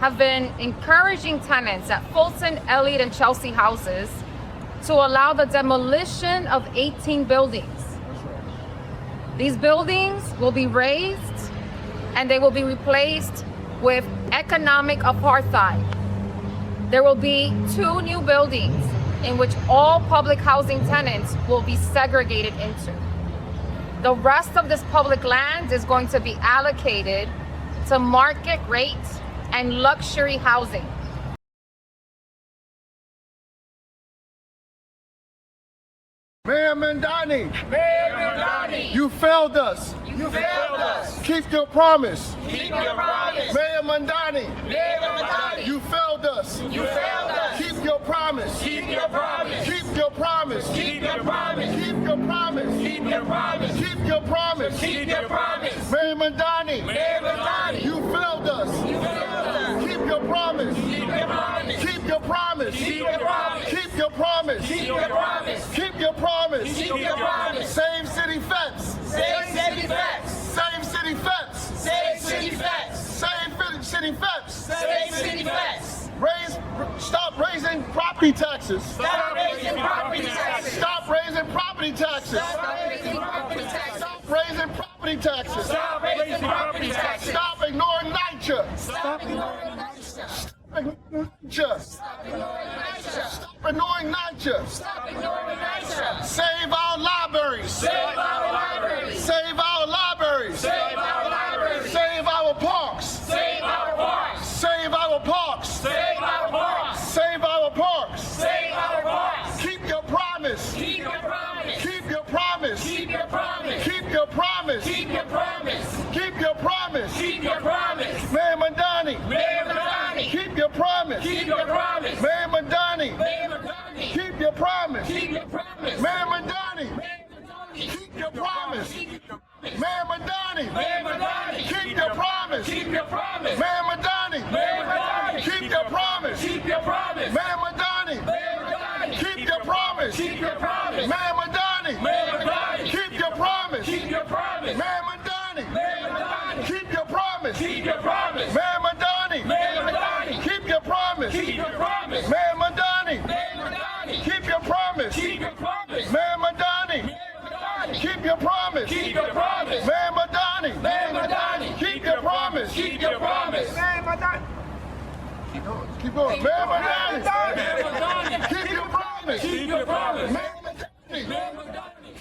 have been encouraging tenants at Fulton, Elliott, and Chelsea houses to allow the demolition of 18 buildings. These buildings will be razed and they will be replaced with economic apartheid. There will be 2 new buildings in which all public housing tenants will be segregated into. The rest of this public land is going to be allocated to market rates and luxury housing. Mayor Mamdani, Mayor Mamdani, you failed us. you failed us. Keep your promise. Keep your promise. Mayor Mamdani, Mayor Mamdani, you failed us. you failed us. Keep your promise. Keep your promise. Keep your promise. Keep your promise. Keep your promise. Keep your promise. Keep your promise. Keep your promise. Mayor Mamdani, Mayor Mamdani, you failed us. you failed us. Keep your promise. Keep your promise. Keep your promise. Keep your promise. Keep your promise. Keep your promise. Keep your promise. Keep your promise. Save city fence. Save city facts. Save city fence. Save city facts. Save city fence. Save city facts. Stop raising property taxes. Stop raising property taxes. Stop raising property taxes. Stop raising property taxes. Stop raising property taxes. Stop raising property taxes. Stop ignoring NYCHA. Stop ignoring NYCHA. Stop ignoring NYCHA. Stop ignoring NYCHA. Stop ignoring NYCHA. Stop ignoring NYCHA. Save our libraries. Save our libraries. Save our libraries. Save our libraries. Save our parks. Save our parks. Save our parks. Save our parks. Save our parks. Save our parks. Keep your promise. Keep your promise. Keep your promise. Keep your promise. Keep your promise. Keep your promise. Keep your promise. Keep your promise. Mayor Mamdani, Mayor Mamdani, keep your promise. keep your promise. Mayor Mamdani, Mayor Mamdani, keep your promise. keep your promise. Mayor Mamdani, Mayor Mamdani, keep your promise. keep your promise. Mayor Mamdani, Mayor Mamdani, keep your promise. keep your promise. Mayor Mamdani, Mayor Mamdani, keep your promise. keep your promise. Mayor Mamdani, Mayor Mamdani, keep your promise. keep your promise. Mayor Mamdani, Mayor Mamdani, keep your promise. keep your promise. Mayor Mamdani, Mayor Mamdani, keep your promise. keep your promise. Mayor Mamdani, Mayor Mamdani, keep your promise. keep your promise. Mayor Mamdani, Mayor Mamdani, keep your promise. keep your promise. Mayor Mamdani, Mayor Mamdani, keep your promise. keep your promise. Mayor Mamdani, Mayor Mamdani, keep your promise. keep your promise. Keep going. Mayor Mamdani, Mayor Mamdani, keep your promise. keep your promise. Mayor Mamdani, Mayor Mamdani, Mayor Mamdani,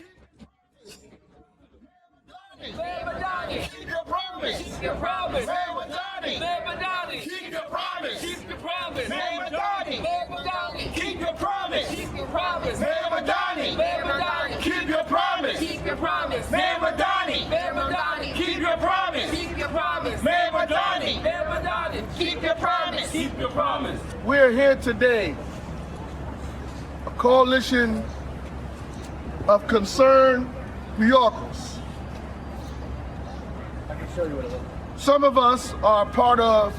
keep your promise. keep your promise. Mayor Mamdani, Mayor Mamdani, keep your promise. keep your promise. Mayor Mamdani, Mayor Mamdani, keep your promise. keep your promise. Mayor Mamdani, Mayor Mamdani, keep your promise. keep your promise. Mayor Mamdani, Mayor Mamdani, keep your promise. keep your promise. Mayor Mamdani, Mayor Mamdani, keep your promise. Keep your promise. we're here today, a coalition of concerned New Yorkers. Some of us are part of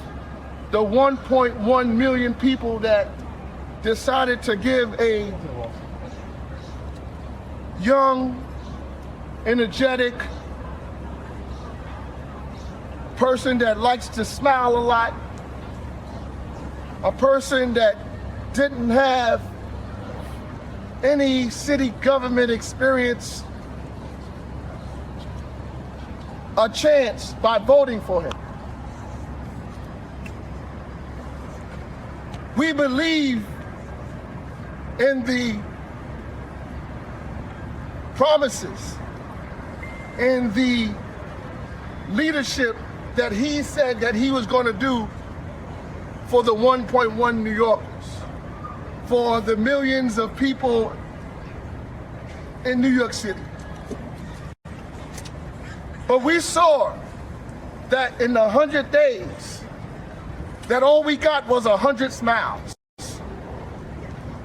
the 1.1 million people that decided to give a young, energetic person that likes to smile a lot, a person that didn't have any city government experience, a chance by voting for him. We believe in the promises, in the leadership that he said that he was going to do for the 1.1 New Yorkers, for the millions of people in New York City. But we saw that in the 100 days, that all we got was 100 smiles.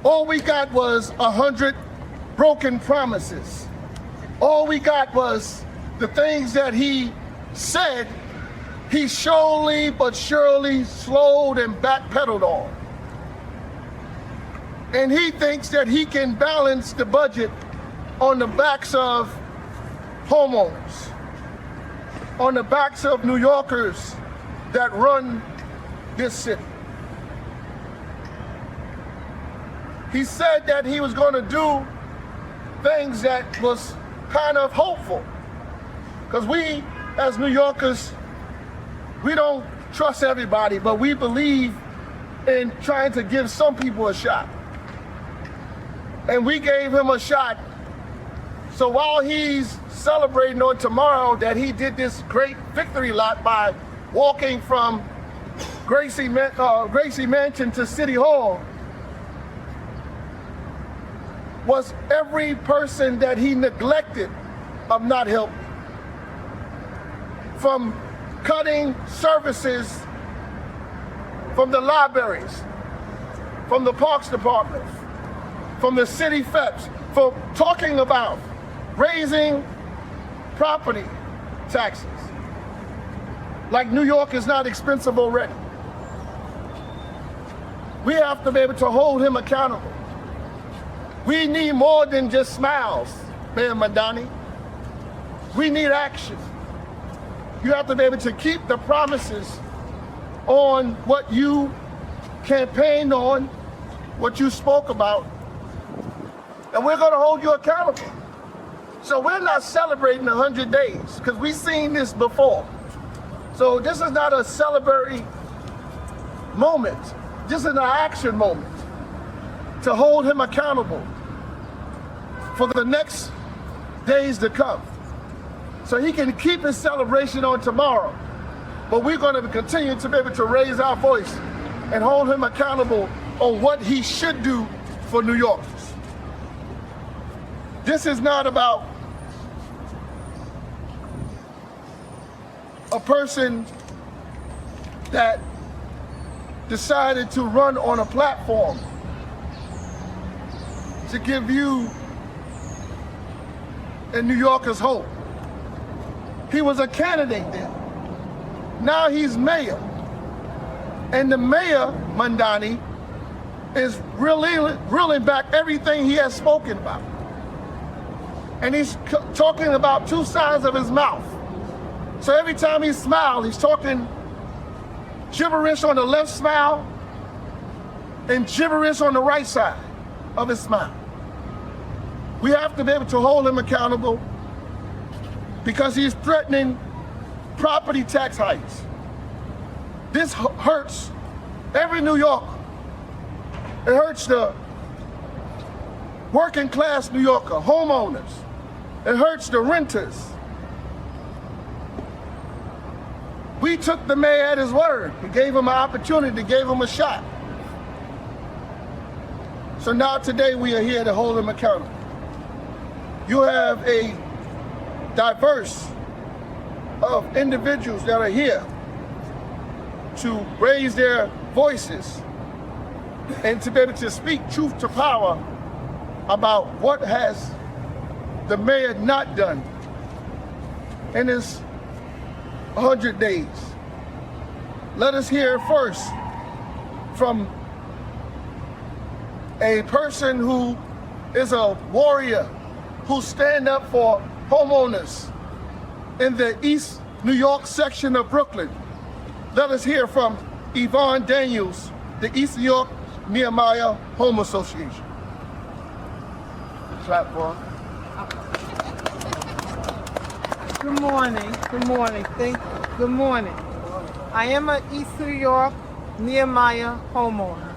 All we got was 100 broken promises. All we got was the things that he said he slowly but surely slowed and backpedaled on. And he thinks that he can balance the budget on the backs of homeowners, on the backs of New Yorkers that run this city. He said that he was going to do things that was kind of hopeful. Because we, as New Yorkers, we don't trust everybody, but we believe in trying to give some people a shot. And we gave him a shot. So while he's celebrating on tomorrow that he did this great victory lap by walking from Gracie Mansion to City Hall, was every person that he neglected of not helping. From cutting services from the libraries, from the Parks Department, from the city FEPs, for talking about raising property taxes. Like New York is not expensive already. We have to be able to hold him accountable. We need more than just smiles, Mayor Mamdani. We need action. You have to be able to keep the promises on what you campaigned on, what you spoke about, and we're going to hold you accountable. So we're not celebrating 100 days, because we've seen this before. So this is not a celebratory moment. This is an action moment to hold him accountable for the next days to come. So he can keep his celebration on tomorrow. But we're going to continue to be able to raise our voice and hold him accountable on what he should do for New Yorkers. This is not about a person that decided to run on a platform to give you and New Yorkers hope. He was a candidate then. Now he's mayor. And the mayor, Mamdani, is reeling back everything he has spoken about. And he's talking about two sides of his mouth. So every time he smiles, he's talking gibberish on the left smile and gibberish on the right side of his smile. We have to be able to hold him accountable because he's threatening property tax hikes. This hurts every New Yorker. It hurts the working class New Yorker, homeowners. It hurts the renters. We took the mayor at his word. We gave him an opportunity, gave him a shot. So now today we are here to hold him accountable. You have a diverse of individuals that are here to raise their voices and to be able to speak truth to power about what has the mayor not done in his 100 days. Let us hear first from a person who is a warrior who stand up for homeowners in the East New York section of Brooklyn. Let us hear from Yvonne Daniels, the East New York Nehemiah Home Association. Clap for her. Good morning. Good morning. Good morning. I am an East New York Nehemiah homeowner.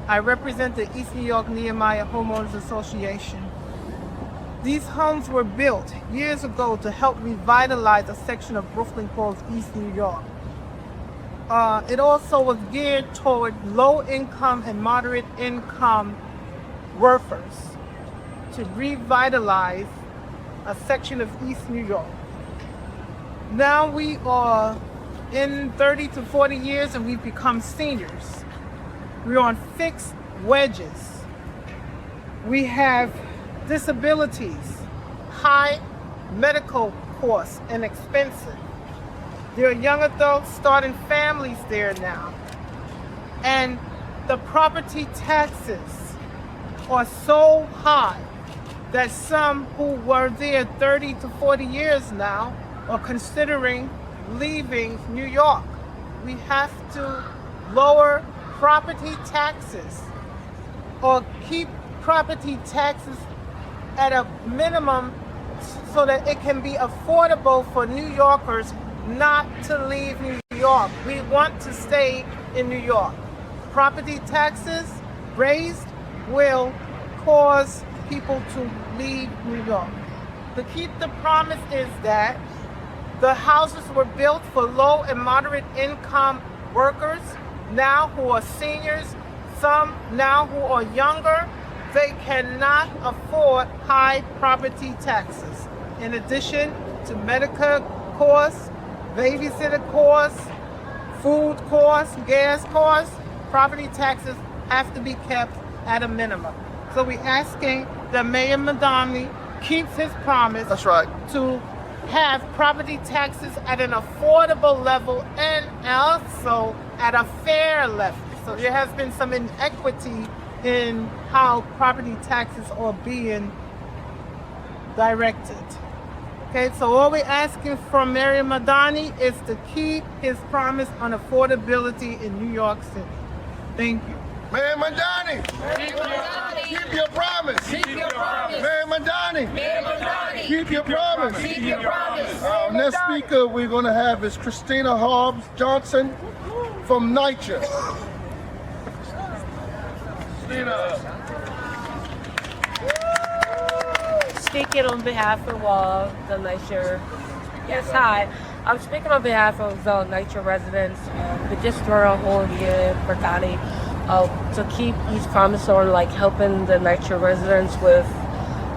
I represent the East New York Nehemiah Homeowners Association. These homes were built years ago to help revitalize a section of Brooklyn called East New York. It also was geared toward low-income and moderate-income workers to revitalize a section of East New York. Now we are in 30 to 40 years and we've become seniors. We're on fixed wages. We have disabilities, high medical costs and expensive. There are young adults starting families there now. And the property taxes are so high that some who were there 30 to 40 years now are considering leaving New York. We have to lower property taxes or keep property taxes at a minimum so that it can be affordable for New Yorkers not to leave New York. We want to stay in New York. Property taxes raised will cause people to leave New York. To keep the promise is that the houses were built for low and moderate income workers now who are seniors, some now who are younger. They cannot afford high property taxes. In addition to medical costs, babysitter costs, food costs, gas costs, property taxes have to be kept at a minimum. So we're asking that Mayor Mamdani keeps his promise. That's right. To have property taxes at an affordable level and also at a fair level. So there has been some inequity in how property taxes are being directed. Okay, so all we're asking from Mayor Mamdani is to keep his promise on affordability in New York City. Thank you. Mayor Mamdani, keep your promise. Keep your promise. Mayor Mamdani, Mayor Mamdani. keep your promise. Keep your promise. Our next speaker we're going to have is Christina Hobbs Johnson from NYCHA. Christina. Speaking on behalf of the NYCHA. Yes, hi. I'm speaking on behalf of the NYCHA residents. We just throw a whole year for Gotti to keep his promise on like helping the NYCHA residents with,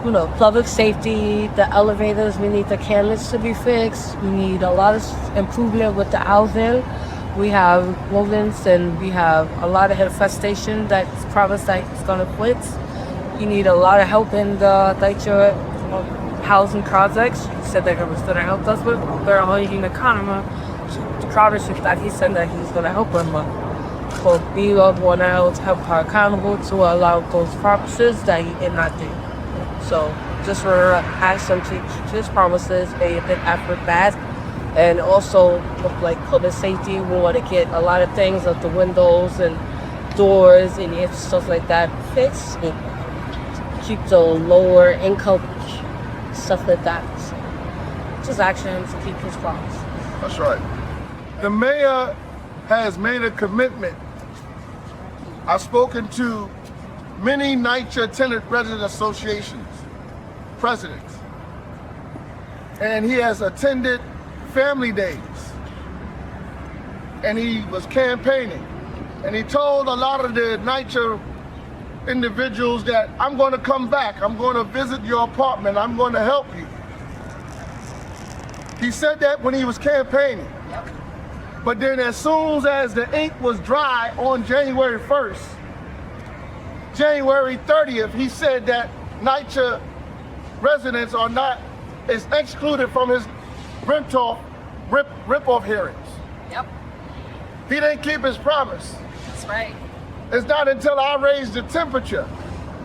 you know, public safety, the elevators. We need the cameras to be fixed. We need a lot of improvement with the housing. We have rodents and we have a lot of infestation that's promised that it's gonna quit. You need a lot of help in the NYCHA housing projects. He said that he was gonna help us with. Pero hoy in the economy, the project that he said that he's gonna help them. But we want to help her accountable to allow those promises that he did not do. So just for ask him to keep his promises, made a big effort back. And also with like public safety, we want to get a lot of things like the windows and doors and stuff like that fixed. And keep the lower income stuff like that. So just asking him to keep his promise. That's right. The mayor has made a commitment. I've spoken to many NYCHA tenant resident associations, presidents, and he has attended family days, and he was campaigning, and he told a lot of the NYCHA individuals that I'm going to come back, I'm going to visit your apartment, I'm going to help you. He said that when he was campaigning. But then as soon as the ink was dry on January 1st, January 30th, he said that NYCHA residents are not, is excluded from his rip-off hearings. Yep, He didn't keep his promise. that's right. It's not until I raised the temperature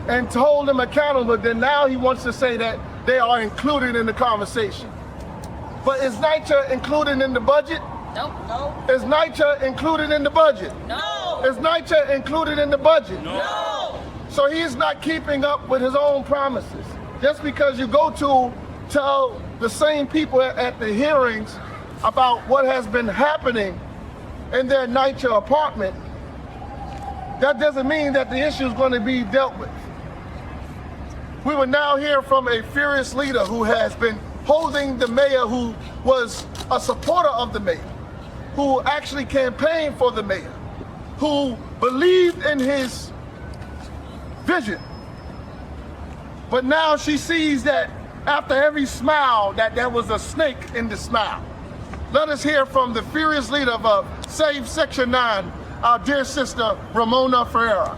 and told him accountable that now he wants to say that they are included in the conversation. But is NYCHA included in the budget? Nope. Is NYCHA included in the budget? No. Is NYCHA included in the budget? No. So he's not keeping up with his own promises. Just because you go to tell the same people at the hearings about what has been happening in their NYCHA apartment, that doesn't mean that the issue is going to be dealt with. We will now hear from a furious leader who has been holding the mayor, who was a supporter of the mayor, who actually campaigned for the mayor, who believed in his vision. But now she sees that after every smile that there was a snake in the smile. Let us hear from the furious leader of Save Section 9, our dear sister, Ramona Ferreira.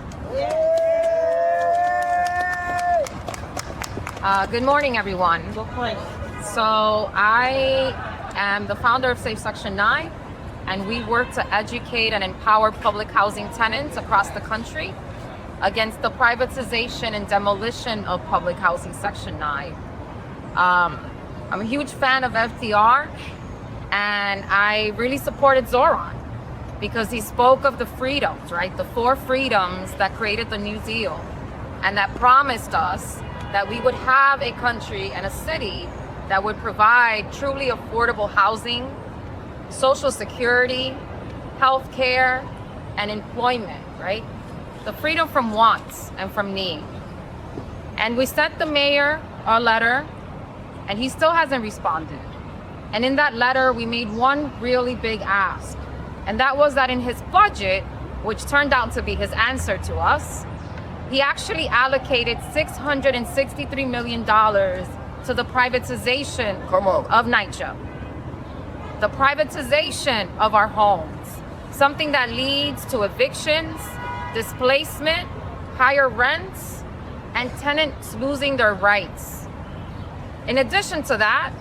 Good morning, everyone. So I am the founder of Save Section 9, and we work to educate and empower public housing tenants across the country against the privatization and demolition of public housing Section 9. I'm a huge fan of FDR, and I really supported Zoran. because he spoke of the freedoms, right? The 4 freedoms that created the New Deal and that promised us that we would have a country and a city that would provide truly affordable housing, social security, health care, and employment, right? The freedom from wants and from need. And we sent the mayor a letter, and he still hasn't responded. And in that letter, we made one really big ask. And that was that in his budget, which turned out to be his answer to us, he actually allocated $663 million to the privatization of NYCHA. The privatization of our homes, something that leads to evictions, displacement, higher rents, and tenants losing their rights. In addition to that,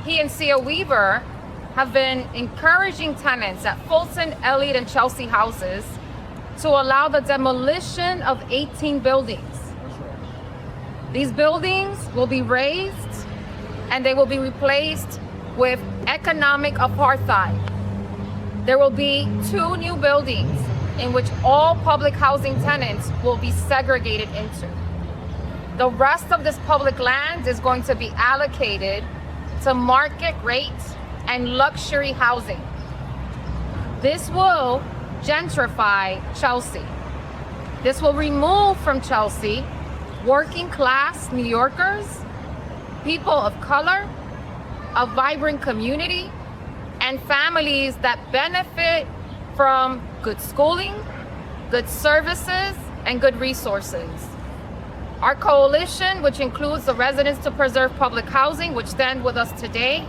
he and Sia Weaver have been encouraging tenants at Fulton, Elliott, and Chelsea houses to allow the demolition of 18 buildings. These buildings will be razed and they will be replaced with economic apartheid. There will be 2 new buildings in which all public housing tenants will be segregated into. The rest of this public land is going to be allocated to market rates and luxury housing. This will gentrify Chelsea. This will remove from Chelsea working class New Yorkers, people of color, a vibrant community, and families that benefit from good schooling, good services, and good resources. Our coalition, which includes the Residents to Preserve Public Housing, which stand with us today,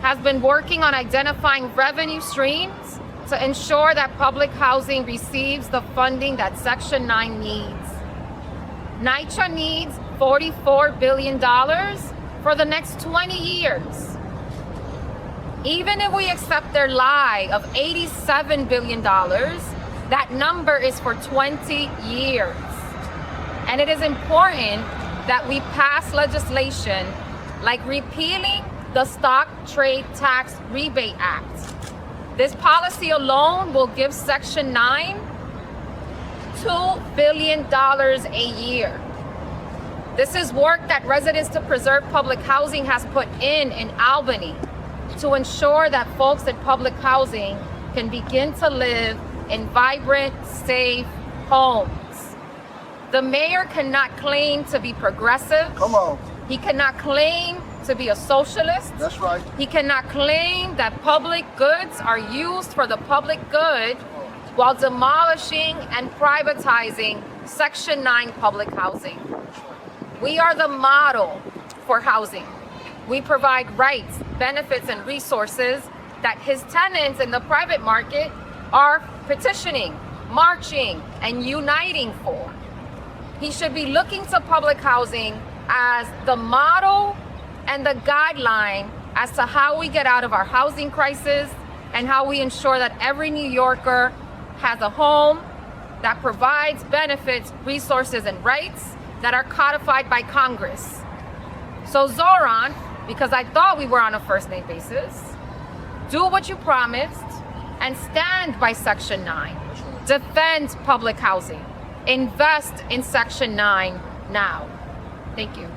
has been working on identifying revenue streams to ensure that public housing receives the funding that Section 9 needs. NYCHA needs $44 billion for the next 20 years. Even if we accept their lie of $87 billion, that number is for 20 years. And it is important that we pass legislation like repealing the Stock Trade Tax Rebate Act. This policy alone will give Section 9 $2 billion a year. This is work that Residents to Preserve Public Housing has put in Albany to ensure that folks in public housing can begin to live in vibrant, safe homes. The mayor cannot claim to be progressive. Come on. He cannot claim to be a socialist. That's right. He cannot claim that public goods are used for the public good while demolishing and privatizing Section 9 public housing. We are the model for housing. We provide rights, benefits, and resources that his tenants in the private market are petitioning, marching, and uniting for. He should be looking to public housing as the model and the guideline as to how we get out of our housing crisis and how we ensure that every New Yorker has a home that provides benefits, resources, and rights that are codified by Congress. So Zoran, because I thought we were on a first name basis, do what you promised and stand by Section 9. Defend public housing. Invest in Section 9 now. Thank you.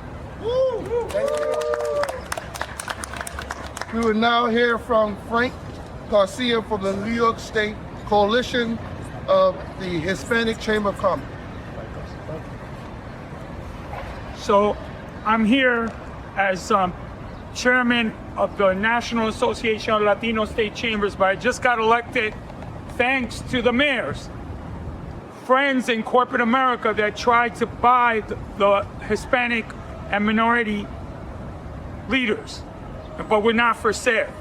We will now hear from Frank Garcia from the New York State Coalition of the Hispanic Chamber of Commerce. So I'm here as chairman of the National Association of Latino State Chambers, but I just got elected thanks to the mayors, friends in corporate America that tried to buy the Hispanic and minority leaders, but we're not for sale.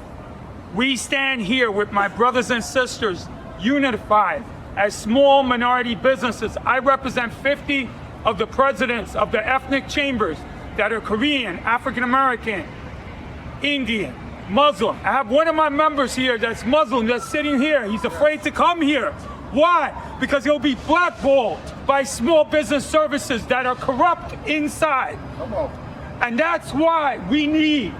We stand here with my brothers and sisters, unified as small minority businesses. I represent 50 of the presidents of the ethnic chambers that are Korean, African American, Indian, Muslim. I have one of my members here that's Muslim that's sitting here. He's afraid to come here. Why? Because he'll be blackballed by small business services that are corrupt inside. Come on. And that's why we need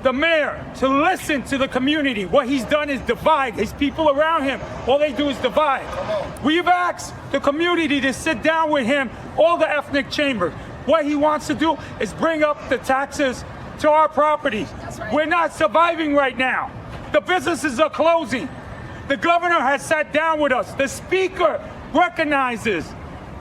the mayor to listen to the community. What he's done is divide. His people around him, all they do is divide. We've asked the community to sit down with him, all the ethnic chambers. What he wants to do is bring up the taxes to our properties. We're not surviving right now. The businesses are closing. The governor has sat down with us. The speaker recognizes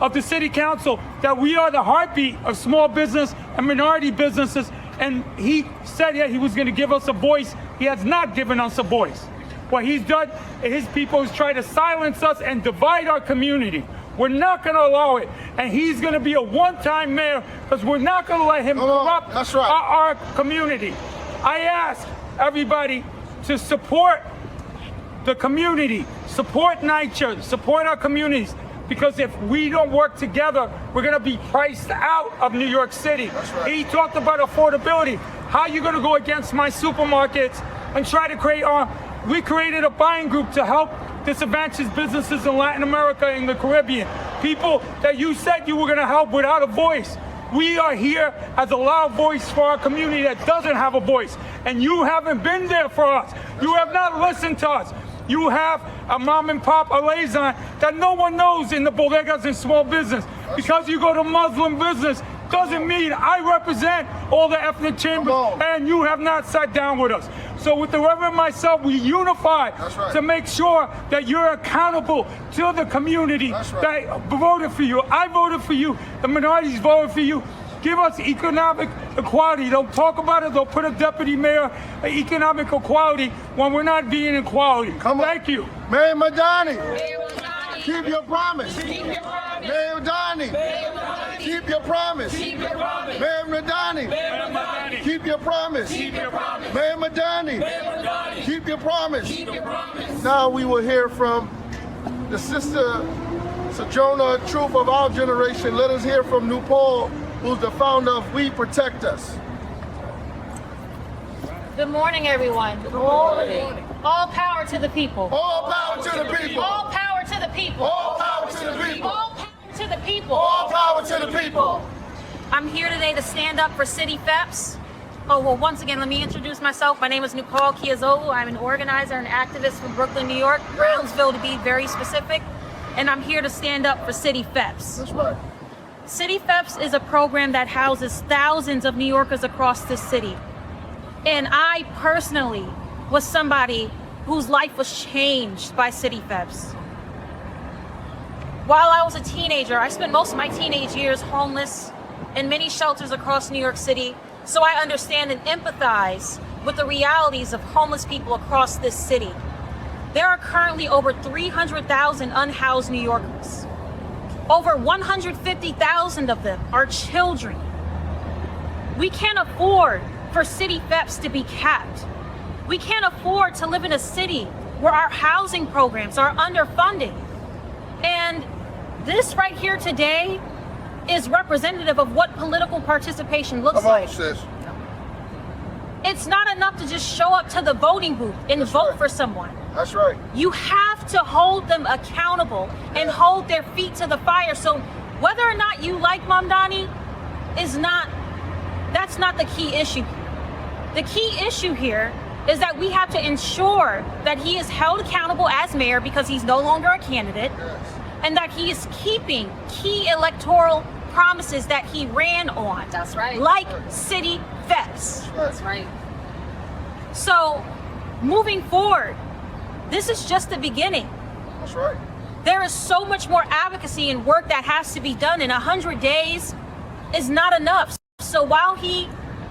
of the city council that we are the heartbeat of small business and minority businesses. And he said that he was going to give us a voice. He has not given us a voice. What he's done, his people is try to silence us and divide our community. We're not going to allow it. And he's going to be a one-time mayor because we're not going to let him corrupt That's right. our community. I ask everybody to support the community, support NYCHA, support our communities. Because if we don't work together, we're going to be priced out of New York City. Right. He talked about affordability. How are you going to go against my supermarkets and try to create we created a buying group to help disadvantaged businesses in Latin America and the Caribbean. People that you said you were going to help without a voice. We are here as a loud voice for our community that doesn't have a voice. And you haven't been there for us. You have not listened to us. You have a mom and pop, a liaison that no one knows in the bodegas and small business. Because you go to Muslim business doesn't mean I represent all the ethnic chambers and you have not sat down with us. So with the Reverend myself, we unify to make sure that you're accountable to the community that voted for you. I voted for you. The minorities voted for you. Give us economic equality. Don't talk about it. Don't put a deputy mayor economic equality when we're not being equality. Thank you. Mayor Mamdani, Mayor Mamdani, keep your promise. keep your promise. Mayor Mamdani, Mayor Mamdani, keep your promise. keep your promise. Mayor Mamdani, Mayor Mamdani, keep your promise. keep your promise. Mayor Mamdani, Mayor Mamdani, keep your promise. keep your promise. Now we will hear from the sister Sojourner Truth of our generation. Let us hear from Newport, who's the founder of We Protect Us. Good morning, everyone. Good morning. All power to the people. All power to the people. All power to the people. All power to the people. All power to the people. All power to the people. I'm here today to stand up for City FEPS. Oh, well, once again, let me introduce myself. My name is Nicole Kiazogu. I'm an organizer and activist from Brooklyn, New York, Brownsville to be very specific. And I'm here to stand up for City FEPS. That's right. City FEPS is a program that houses thousands of New Yorkers across this city. And I personally was somebody whose life was changed by City FEPS. While I was a teenager, I spent most of my teenage years homeless in many shelters across New York City, so I understand and empathize with the realities of homeless people across this city. There are currently over 300,000 unhoused New Yorkers. Over 150,000 of them are children. We can't afford for City FEPS to be capped. We can't afford to live in a city where our housing programs are underfunded. And this right here today is representative of what political participation looks Come on, like. sis. It's not enough to just show up to the voting booth and vote for someone. That's right. You have to hold them accountable and hold their feet to the fire. So whether or not you like Mamdani that's not the key issue. The key issue here is that we have to ensure that he is held accountable as mayor because he's no longer a candidate, and that he is keeping key electoral promises that he ran on. That's right. Like City FEPS. That's right. So moving forward, this is just the beginning. That's right. There is so much more advocacy and work that has to be done, and 100 days is not enough. So while he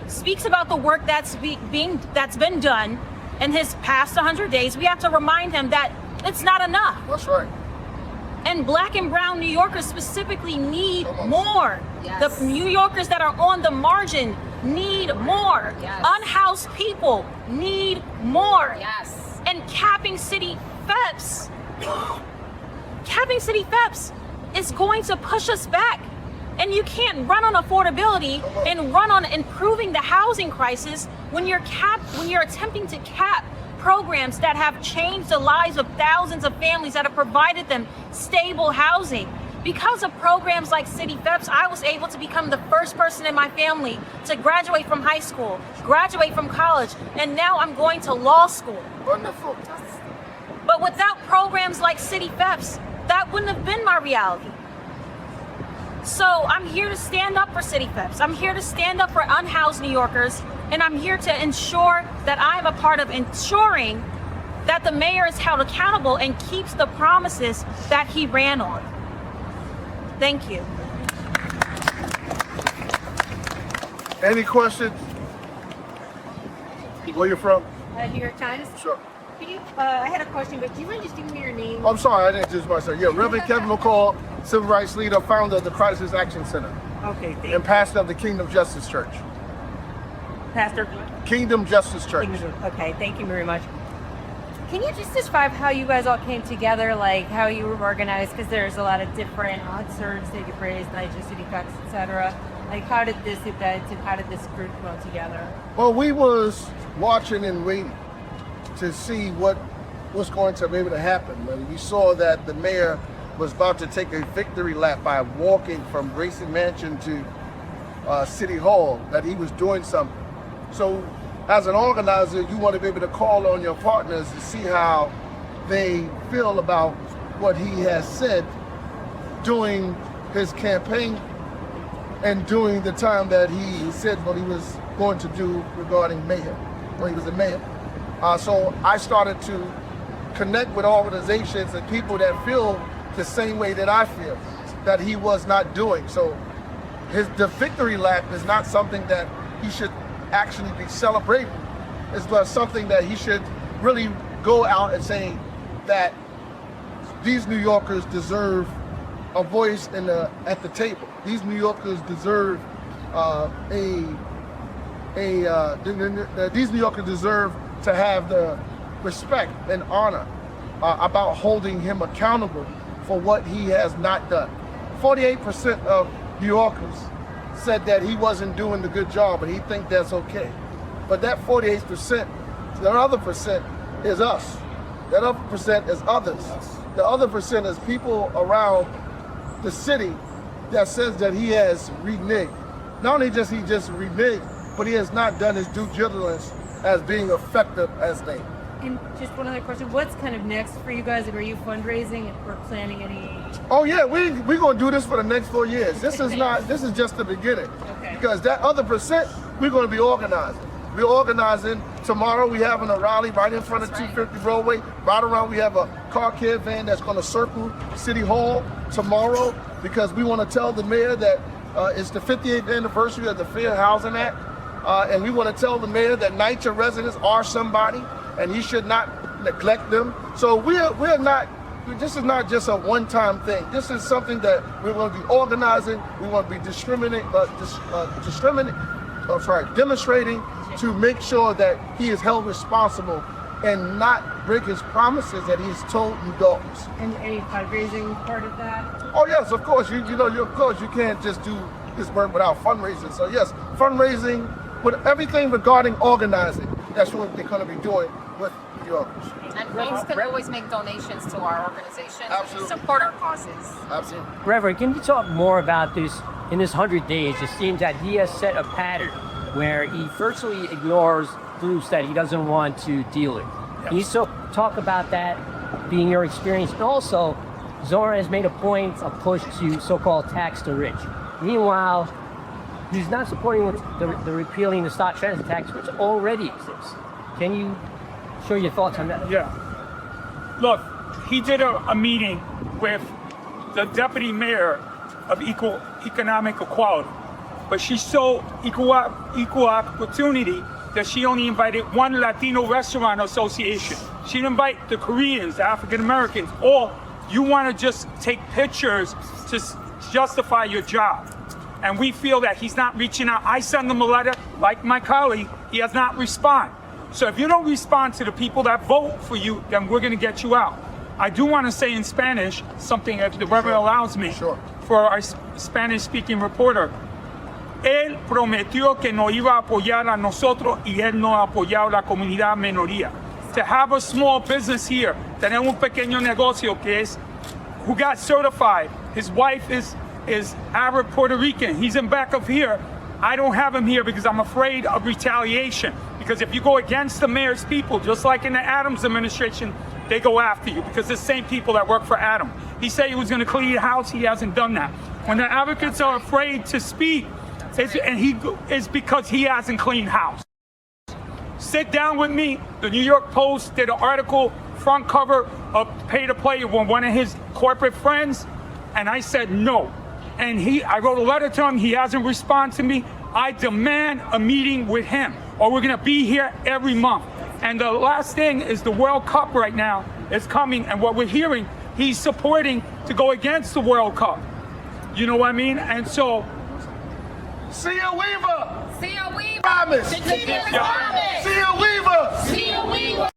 speaks about the work that's been done in his past 100 days, we have to remind him that it's not enough. That's right. And Black and brown New Yorkers specifically need Come on. more. Yes. The New Yorkers that are on the margin need more. Yes. Unhoused people need more. Yes. And capping City FEPS is going to push us back. And you can't run on affordability and run on improving the housing crisis when you're attempting to cap programs that have changed the lives of thousands of families, that have provided them stable housing. Because of programs like City FEPS, I was able to become the first person in my family to graduate from high school, graduate from college, and now I'm going to law school. Wonderful. But without programs like City FEPS, that wouldn't have been my reality. So I'm here to stand up for City FEPS. I'm here to stand up for unhoused New Yorkers, and I'm here to ensure that I'm a part of ensuring that the mayor is held accountable and keeps the promises that he ran on. Thank you. Any questions? Where you from? New York Times. Sure. Could you, I had a question, but do you mind just giving me your name? I'm sorry, I didn't introduce myself. Yeah, Reverend Kevin McCall, Civil Rights Leader, founder of the Crisis Action Center, Okay, thank and pastor of the Kingdom Justice Church. Pastor. Kingdom Justice Church. Okay, thank you very much. Can you just describe how you guys all came together, like how you were organized? Because there's a lot of different concerns that you raised, like just City FEPS, etc. Like how did this event and how did this group come together? Well, we was watching and waiting to see what was going to be able to happen. When we saw that the mayor was about to take a victory lap by walking from Grayson Mansion to City Hall, that he was doing something. So as an organizer, you want to be able to call on your partners to see how they feel about what he has said during his campaign and during the time that he said what he was going to do regarding mayor, when he was a mayor. So I started to connect with organizations and people that feel the same way that I feel, that he was not doing. So the victory lap is not something that he should actually be celebrating. It's but something that he should really go out and say that these New Yorkers deserve a voice at the table. These New Yorkers deserve these New Yorkers deserve to have the respect and honor about holding him accountable for what he has not done. 48% of New Yorkers said that he wasn't doing the good job, and he think that's okay. But that 48%, the other percent is us. That other percent is others. The other percent is people around the city that says that he has reneged. Not only just he just reneged, but he has not done his due diligence as being effective as they. And just one other question, what's kind of next for you guys? Like, are you fundraising or planning any? Oh yeah, we're gonna do this for the next 4 years. This is just the beginning. Okay. Because that other percent, we're gonna be organizing. We're organizing tomorrow. We having a rally right in front of 250 Broadway. Right around, we have a car caravan that's gonna circle City Hall tomorrow, because we want to tell the mayor that it's the 58th anniversary of the Fair Housing Act, and we want to tell the mayor that NYCHA residents are somebody, and he should not neglect them. So we're not. This is not just a one-time thing. This is something that we're going to be organizing. We want to be demonstrating to make sure that he is held responsible and not break his promises that he's told New Yorkers. And any fundraising part of that? Oh yes, of course. Of course you can't just do this work without fundraising. So yes, fundraising with everything regarding organizing. That's what they're going to be doing with New Yorkers. And folks can always make donations to our organization. Absolutely. Support our causes. Absolutely. Reverend, can you talk more about this? In this 100 days, it seems that he has set a pattern where he firstly ignores groups that he doesn't want to deal with. Can you talk about that being your experience? And also, Zora has made a point, a push to so-called tax the rich. Meanwhile, he's not supporting the repealing the stock transfer tax, which already exists. Can you share your thoughts on that? Yeah. Look, he did a meeting with the deputy mayor of economic equality, but she saw equal opportunity that she only invited one Latino restaurant association. She didn't invite the Koreans, the African Americans, or you want to just take pictures to justify your job. And we feel that he's not reaching out. I send him a letter, like my colleague, he has not responded. So if you don't respond to the people that vote for you, then we're going to get you out. I do want to say in Spanish something, if the Reverend allows me, for our Spanish-speaking reporter. Él prometió que nos iba a apoyar a nosotros y él no ha apoyado a la comunidad minoría. To have a small business here, tener un pequeño negocio que es who got certified. His wife is Arab Puerto Rican. He's in back of here. I don't have him here because I'm afraid of retaliation. Because if you go against the mayor's people, just like in the Adams administration, they go after you because the same people that work for Adam. He said he was going to clean the house. He hasn't done that. When the advocates are afraid to speak, it's because he hasn't cleaned house. Sit down with me. The New York Post did an article, front cover of Pay to Play with one of his corporate friends, and I said no. And I wrote a letter to him. He hasn't responded to me. I demand a meeting with him, or we're going to be here every month. And the last thing is the World Cup right now is coming, and what we're hearing, he's supporting to go against the World Cup. You know what I mean? And so, See ya, Weaver. See ya, Weaver. Promise. The TV is promise. See ya, Weaver. See ya, Weaver.